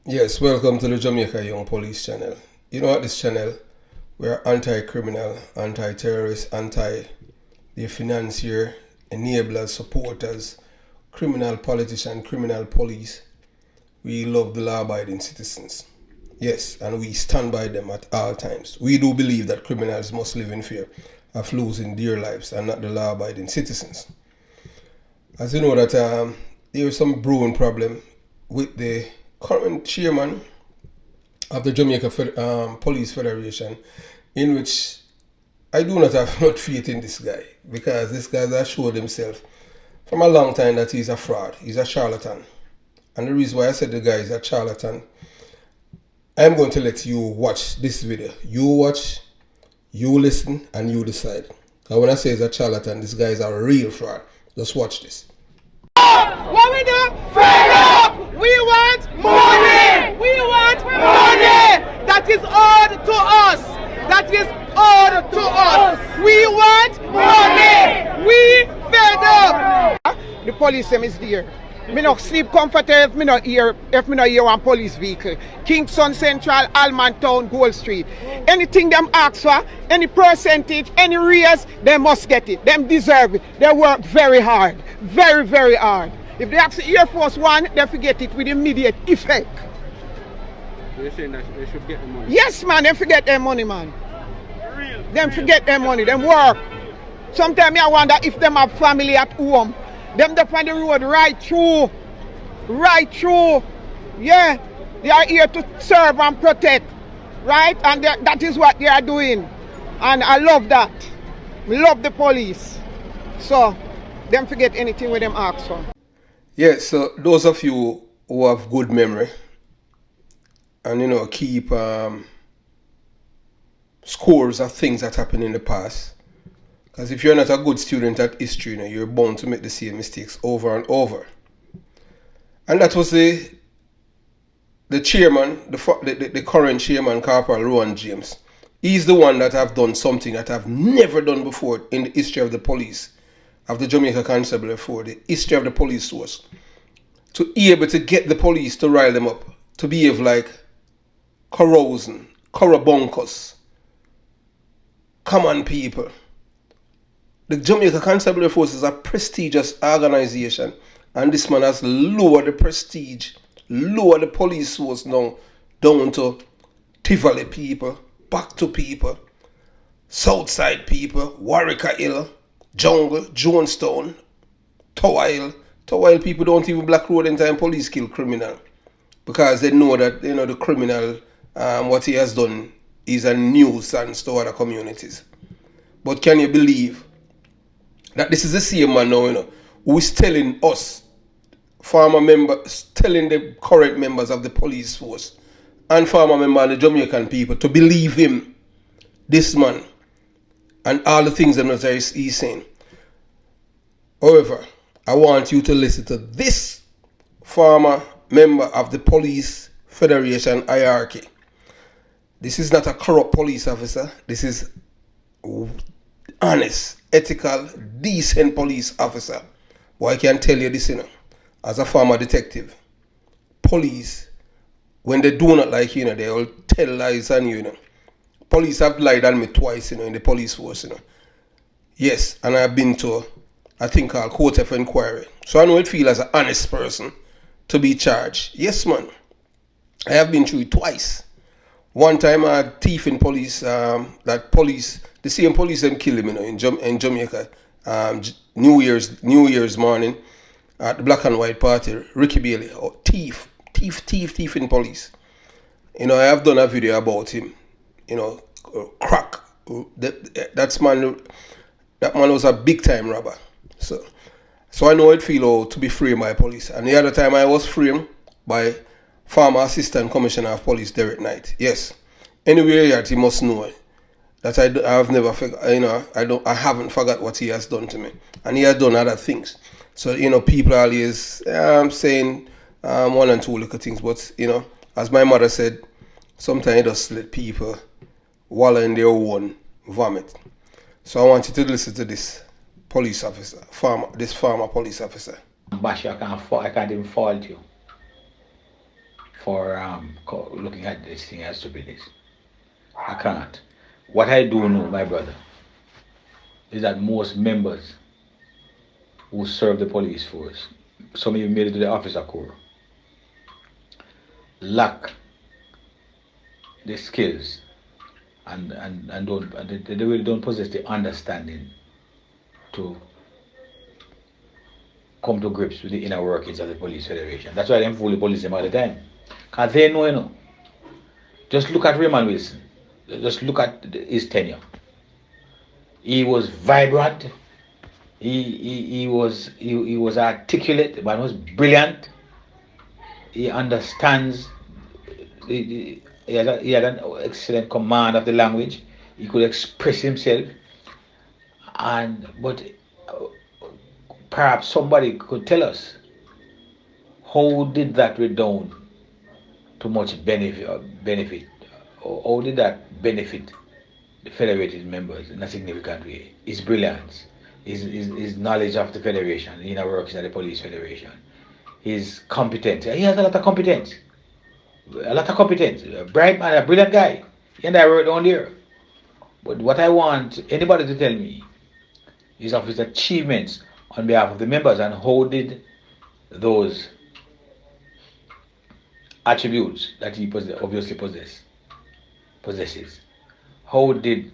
Yes, welcome to the Jamaica Young Police channel. You know, at this channel, we're anti-criminal, anti-terrorist, the financier, enablers, supporters, criminal politician, criminal police. We love the law-abiding citizens. Yes, and we stand by them at all times. We do believe that criminals must live in fear of losing their lives and not the law-abiding citizens. As you know that there is some brewing problem with the current chairman of the Jamaica Police Federation, in which I do not have much faith in this guy, because this guy has showed himself from a long time that he's a fraud, he's a charlatan. And the reason why I said the guy is a charlatan, I'm going to let you watch this video. You watch, you listen, and you decide. Because when I say he's a charlatan, this guy is a real fraud. Just watch this. What we do? Freedom! We want money! We want money! That is owed to us! That is owed to us! We want money! We fed up! The police is there. Me not sleep comfortable if me not hear one police vehicle. Kingston Central, Alman Town, Gold Street. Anything them ask for, any percentage, any raise, they must get it. Them deserve it. They work very hard. Very, very hard. If they ask the Air Force One, they forget it with immediate effect. So you're saying that they should get the money? Yes, man, they forget their money, man. Them forget their money, them work. Sometimes I wonder if them have family at home. Them up on the road right through. Right through. Yeah. They are here to serve and protect. Right? And that is what they are doing. And I love that. Love the police. So, them forget anything with them ask for. Yeah, so those of you who have good memory and keep scores of things that happened in the past, because if you're not a good student at history, you're bound to make the same mistakes over and over. And that was the chairman, the current chairman, Corporal Rowan James. He's the one that have done something that I've never done before in the history of the police, of the Jamaica Constabulary, for the history of the police force. To be able to get the police to rile them up, to behave like corrosion, corabunkus, common people. The Jamaica Constabulary Force is a prestigious organization, and this man has lowered the prestige, lowered the police force now down to Tivoli people, back to people, Southside people, Warwick Hill, Jungle, Jonestown, Tower Hill. Tower Hill people don't even block road in time police kill criminal, because they know that the criminal, what he has done is a nuisance to other communities. But can you believe that this is the same man now, who is telling us, former members, telling the current members of the police force and former members of the Jamaican people to believe him, this man, and all the things that he's saying. However, I want you to listen to this former member of the Police Federation hierarchy. This is not a corrupt police officer. This is honest, ethical, decent police officer. But I can tell you this, as a former detective, police, when they do not like you, they will tell lies on you, Police have lied on me twice, in the police force, Yes, and I've been to a thing called court of inquiry. So I know it feels as an honest person to be charged. Yes, man. I have been through it twice. One time I had thief in police, the same police them kill him, in Jamaica, New Year's morning at the Black and White Party, Ricky Bailey, thief in police. I have done a video about him, crack. That man was a big time robber. So I know it feel to be framed by police. And the other time I was framed by former Assistant Commissioner of Police Derek Knight. Yes. Anyway, he must know that I have never I haven't forgot what he has done to me. And he has done other things. So, people always saying one and two little things. But, as my mother said, sometimes it just let people wallow in their own vomit. So I want you to listen to this police officer, former police officer. Bash you, I can't even fault you. for looking at this thing as stupid. I can't. What I do know, my brother, is that most members who serve the police force, some even made it to the officer corps, lack the skills and they really don't possess the understanding to come to grips with the inner workings of the police federation. That's why they fully police them all the time. Because they know, Just look at Raymond Wilson. Just look at his tenure. He was vibrant. He was articulate. The man was brilliant. He understands. He had an excellent command of the language. He could express himself. But perhaps somebody could tell us, how did that redound to much benefit? Or how did that benefit the federated members in a significant way? His brilliance, his knowledge of the federation, the inner workings of the police federation, his competence. He has a lot of competence. A bright man, a brilliant guy. He and I worked on there. But what I want anybody to tell me is of his achievements on behalf of the members, and how did those attributes that he obviously possesses, how did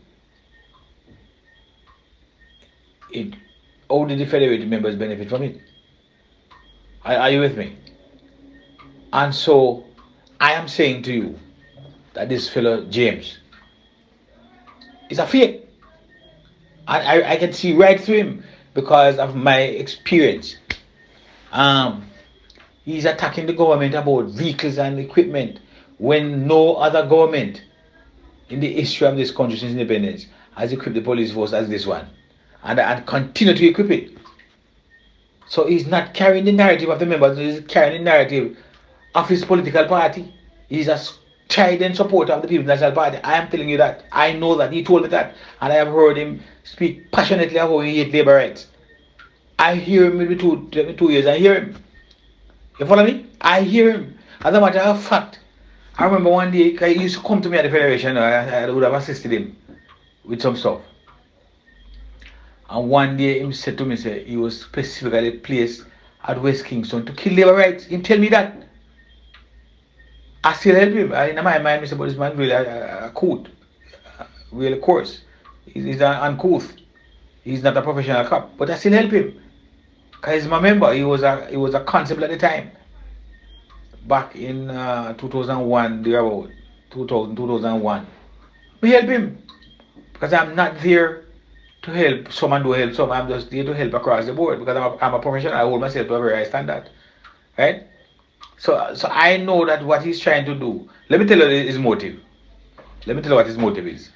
the federated members benefit from it? Are you with me? And so I am saying to you that this fellow James is a fake. And I can see right through him because of my experience. He's attacking the government about vehicles and equipment when no other government in the history of this country since independence has equipped the police force as this one, and continue to equip it. So he's not carrying the narrative of the members, he's carrying the narrative of his political party. He's a strident supporter of the People's National Party. I am telling you that. I know that. He told me that. And I have heard him speak passionately about how he hates Laborites. I hear him every 2 years. I hear him. You follow me? I hear him. As a matter of fact, I remember one day, he used to come to me at the Federation. I would have assisted him with some stuff. And one day he said to me, he was specifically placed at West Kingston to kill Laborites. He tell me that. I still help him. In my mind, I said, but this man really a coot. Really coarse. He's uncouth. He's not a professional cop. But I still help him. Because he's my member. He was a constable at the time. Back in 2001, thereabout. 2001. We help him. Because I'm not there to help some and do help some. I'm just there to help across the board. Because I'm a professional. I hold myself to a very high standard. Right? So I know that what he's trying to do. Let me tell you his motive. Let me tell you what his motive is.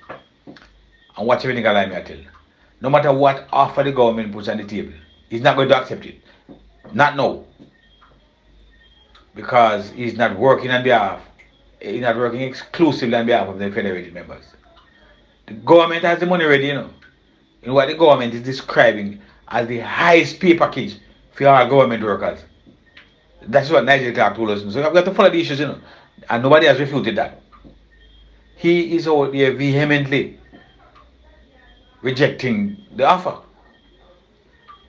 And watch everything allow me to tell. No matter what offer the government puts on the table, he's not going to accept it. Not now. Because he's not working on behalf. He's not working exclusively on behalf of the federated members. The government has the money ready, You know what the government is describing as the highest pay package for our government workers. That's what Nigel Clark told us. So I've got to follow the issues, And nobody has refuted that. He is out there vehemently rejecting the offer.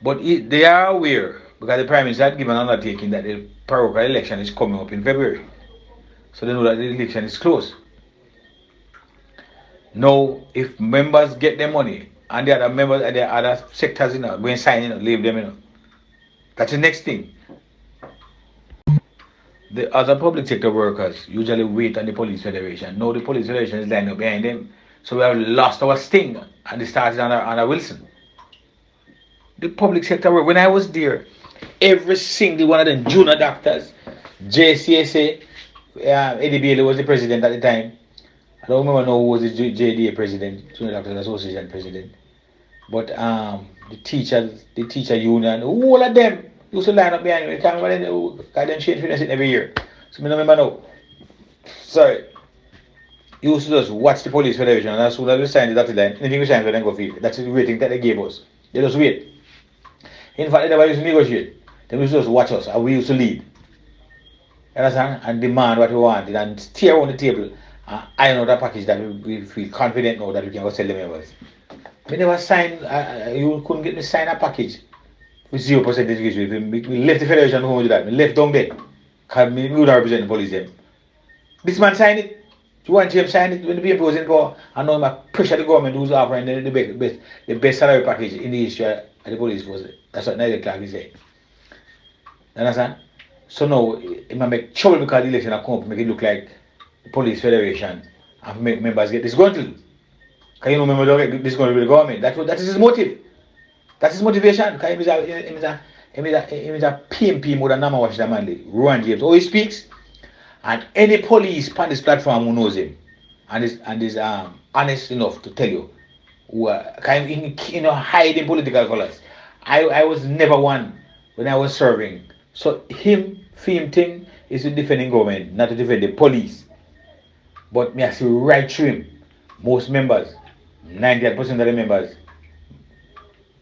But they are aware, because the Prime Minister had given an undertaking that the parochial election is coming up in February. So they know that the election is close. Now, if members get their money, and the other members and the other sectors, go and sign, leave them, That's the next thing. The other public sector workers usually wait on the police federation. Now the police federation is lined up behind them. So we have lost our sting, and it started under Wilson. The public sector work, when I was there, every single one of them junior doctors, JCSA, Eddie Bailey was the president at the time. I don't remember now who was the JDA president, Junior Doctors Association president. But the teacher union, all of them used to line up behind me. I can't remember them, because them change fitness every year. So I don't remember now. Sorry. You used to just watch the police federation, and as soon as we signed the dotted line, anything we signed, we then go feel. That's the rating that they gave us. They just wait. In fact, they never used to negotiate. They used to just watch us, and we used to lead. understand? And demand what we wanted and steer on the table and iron out a package that we feel confident now that we can go sell the members. We never signed, you couldn't get me sign a package with 0% education. We left the federation home with that. We left down there. Because we would represent the police then. This man signed it. You want him sign it when the paper was in power and now I pressure the government who's offering the best salary package in the history of the police force. That's what Nigel Clark is saying. Understand? So now it might make trouble because the election have come up, make it look like the police federation and make members get disgruntled. Because you know members don't get disgruntled with the government. That is his motive. That's his motivation. Because he is a PMP more than Nama Washidamanli. Rowan James. Oh, he speaks. And any police on this platform who knows him and is honest enough to tell you who are kind of hiding political colors. I was never one when I was serving. So thing is to defending government, not to defend the police. But me I see right through him. Most members, 98% of the members,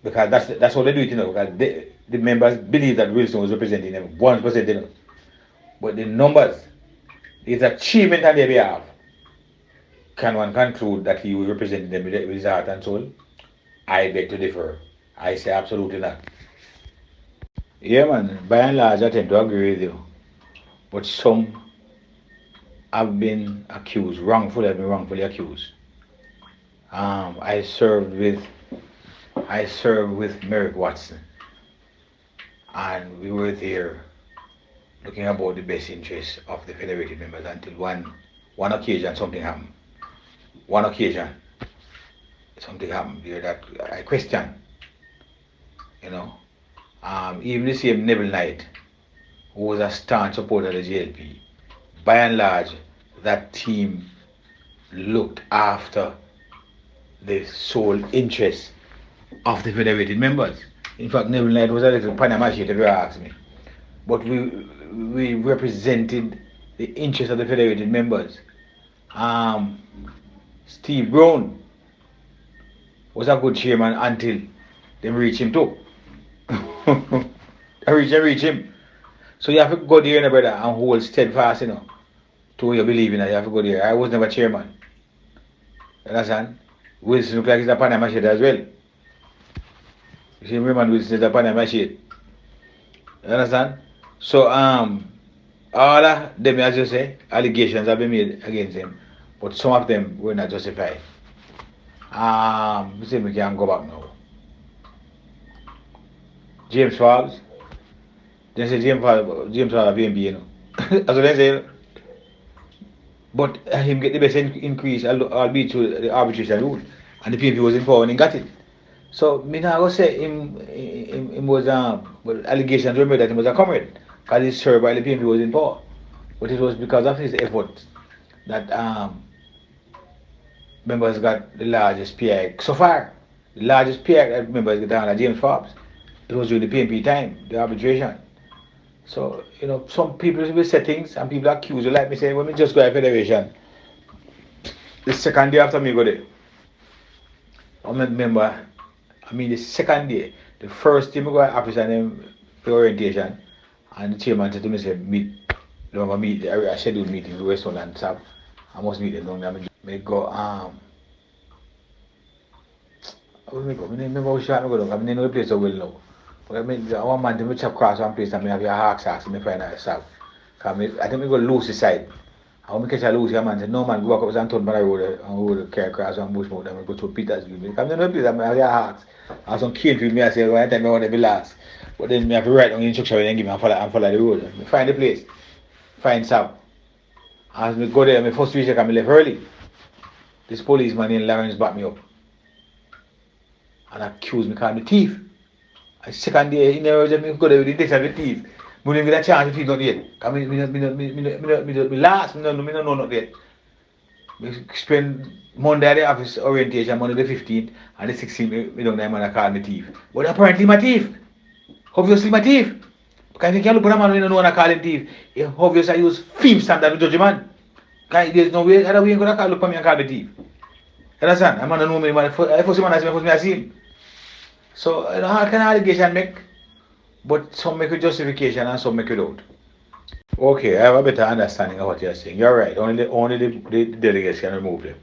because that's what they do it, because the members believe that Wilson was representing them 1%, But the numbers, his achievement on their behalf, can one conclude that he was representing them with his heart and soul? I beg to differ. I say absolutely not. Yeah, man, by and large, I tend to agree with you. But some have been accused, wrongfully accused. I served with Merrick Watson, and we were there looking about the best interests of the federated members until one occasion something happened. One occasion something happened there that I questioned. Even the same Neville Knight, who was a staunch supporter of the JLP, by and large, that team looked after the sole interests of the federated members. In fact, Neville Knight was a little Panama shit if you ask me. But we represented the interests of the federated members. Steve Brown was a good chairman until they reach him too. I reach him. So you have to go there, brother, and hold steadfast, to what you believe in. You have to go there. I was never chairman. You understand? Wilson look like he's a Panama shit as well. You see, Raymond Wilson is a Panama shit. You understand? So all of them, as you say, allegations have been made against him, but some of them were not justified. We say we can go back now. James Forbes, they say James Forbes BNB, That's what they say. But him get the best increase, albeit through the arbitration rule, and the PNP was in power and he got it. So me now go say him was allegations were made that he was a comrade, because he served while the PNP was in power. But it was because of his effort that members got the largest PI so far. The largest PI that members got on James Forbes. It was during the PNP time, the arbitration. So, some people will say things and people accuse you, like me say, when me just go to federation, the second day after me go there, I'm not remember, the second day, the first day me go to office and then for orientation, and the chairman said to me, say, meet, a scheduled meeting with Western and SAP. I must meet them down there. Me go, I remember which shot I go down, I know the place so well now. But I want man to chop cross one place and I have your hawk socks and I find out yourself. I think I go Lucy side. I want to catch a Lucy, man said, no man, go walk up and turn by the road and go to carry cross and Bushmouth and go to Petersville. Because I know the place I have your hawks. And some kid with me, I say, one time I want to be last. But then I have to write on the instruction and give me and follow the road. I find the place, find Sam. As I go there, my first week I left early. This policeman in Lawrence backed me up and accused me calling me thief. I second day, he never said me go there with the index of the thief. I didn't get a chance to thief not yet. Because me last, I don't know not yet. We spend Monday at the office orientation, Monday the 15th, and the 16th, we don't know man call me thief. But apparently my thief. Obviously my thief. Because if you can't look at a man when you know and call him thief, obviously I use film standard to judge a man. Because there's no way, other way you're going to look for me and call me thief. You understand? A man don't know me, man. First man I see me, first me I see him. So, how can allegation make? But some make a justification and some make it out. Okay, I have a better understanding of what you're saying. You're right. Only the delegates can remove them,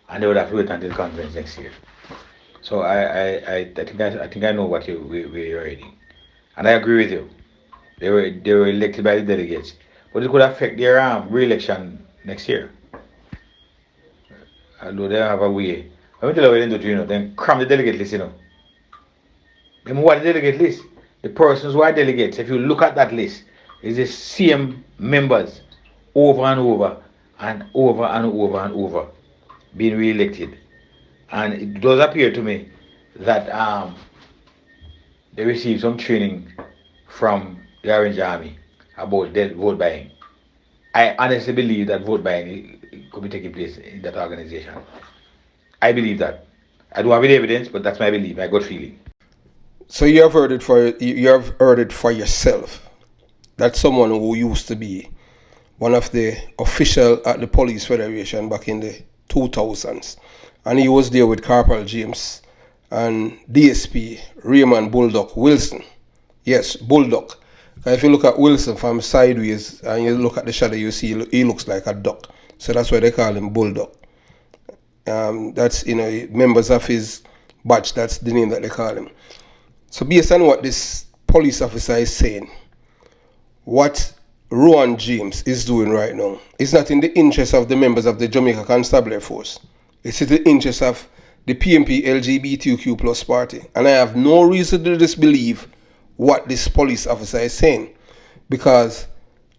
and they would have to wait until the conference next year. So I think I know what where you're heading, and I agree with you. They were elected by the delegates, but it could affect their re-election next year. Although they have a way. Let me tell you what they do, then cram the delegate list, Then what the delegate list? The persons who are delegates, if you look at that list, is the same members over and over and over and over and over being re-elected. And it does appear to me that they received some training from the Orange Army about vote buying. I honestly believe that vote buying could be taking place in that organization. I believe that. I don't have any evidence, but that's my belief, my gut feeling. So you have heard it for yourself. That's someone who used to be one of the official at the Police Federation back in the 2000s, and he was there with Corporal James and DSP Raymond Bulldog Wilson. Yes, Bulldog. If you look at Wilson from sideways and you look at the shadow, you see he looks like a duck. So that's why they call him Bulldog. That's members of his batch. That's the name that they call him. So based on what this police officer is saying, what Rowan James is doing right now is not in the interest of the members of the Jamaica Constabulary Force. It's in the interest of the PMP LGBTQ plus party. And I have no reason to disbelieve what this police officer is saying. Because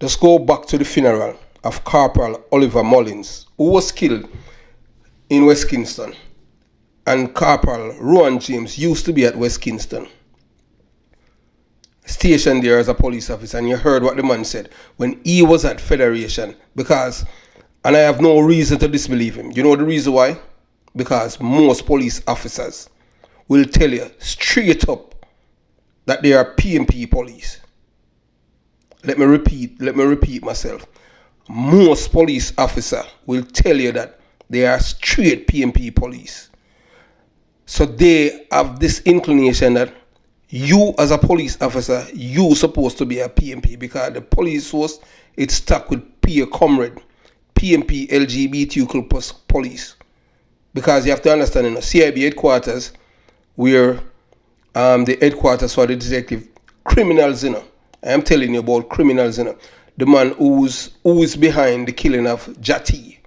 let's go back to the funeral of Corporal Oliver Mullins, who was killed in West Kingston. And Corporal Rowan James used to be at West Kingston, stationed there as a police officer, and you heard what the man said when he was at Federation. And I have no reason to disbelieve him. You know the reason why? Because most police officers will tell you straight up that they are PMP police. Let me repeat myself. Most police officers will tell you that they are straight PMP police. So they have this inclination that you as a police officer, you supposed to be a PMP, because the police force, it's stuck with peer comrade, PMP LGBTQ plus police. Because you have to understand, CIB headquarters, where the headquarters for the detective criminals, I am telling you about criminals, the man who is behind the killing of Jati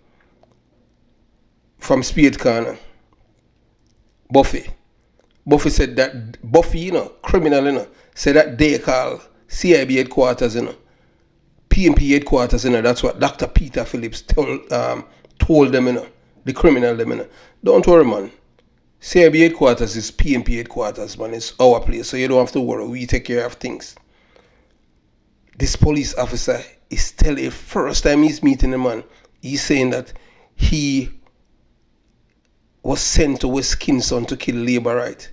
from Spade Corner, Buffy said that criminal, said that they call CIB headquarters, PMP headquarters, that's what Dr. Peter Phillips told them, the criminal them, Don't worry, man. CIB headquarters is PMP headquarters, man. It's our place, so you don't have to worry. We take care of things. This police officer is telling, first time he's meeting the man, he's saying that he was sent to West Kingston to kill Laborite.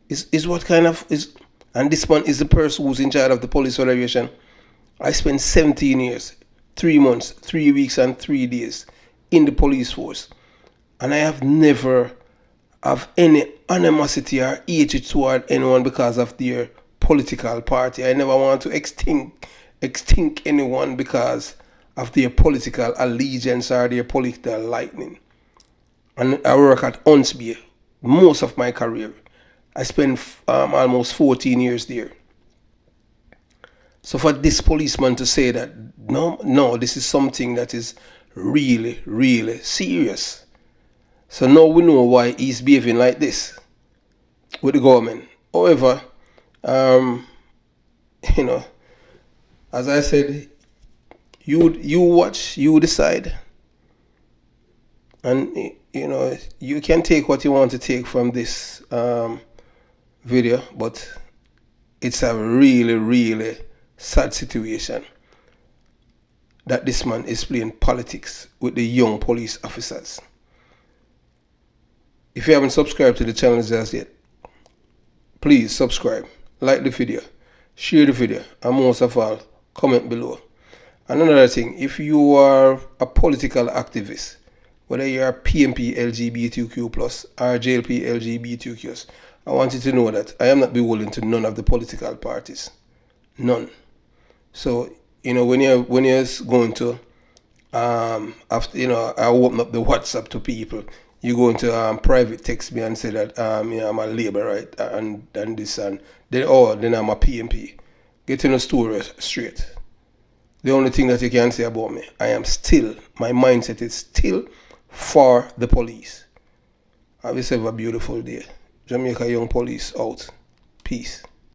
Is what kind of is, and this man is the person who's in charge of the police federation. I spent 17 years, 3 months, 3 weeks, and 3 days in the police force, and I have never have any animosity or hatred toward anyone because of their political party. I never want to extinct anyone because of their political allegiance or their political lightning. And I work at Huntsby most of my career. I spent almost 14 years there. So for this policeman to say that, no, this is something that is really, really serious. So now we know why he's behaving like this with the government. However, as I said, you watch, you decide. And, you can take what you want to take from this video, but it's a really, really sad situation that this man is playing politics with the young police officers. If you haven't subscribed to the channel as yet, please subscribe, like the video, share the video, and most of all, comment below. And another thing, if you are a political activist, whether you are PMP LGBTQ plus or JLP LGBTQ, I want you to know that I am not beholden to none of the political parties. None. So You know, when you're going to after I open up the WhatsApp to people. You go into private text me and say that I'm a Laborite and this and then I'm a PMP. Get in the story straight. The only thing that you can say about me, my mindset is still for the police. Have yourself a beautiful day. Jamaica Young Police out. Peace.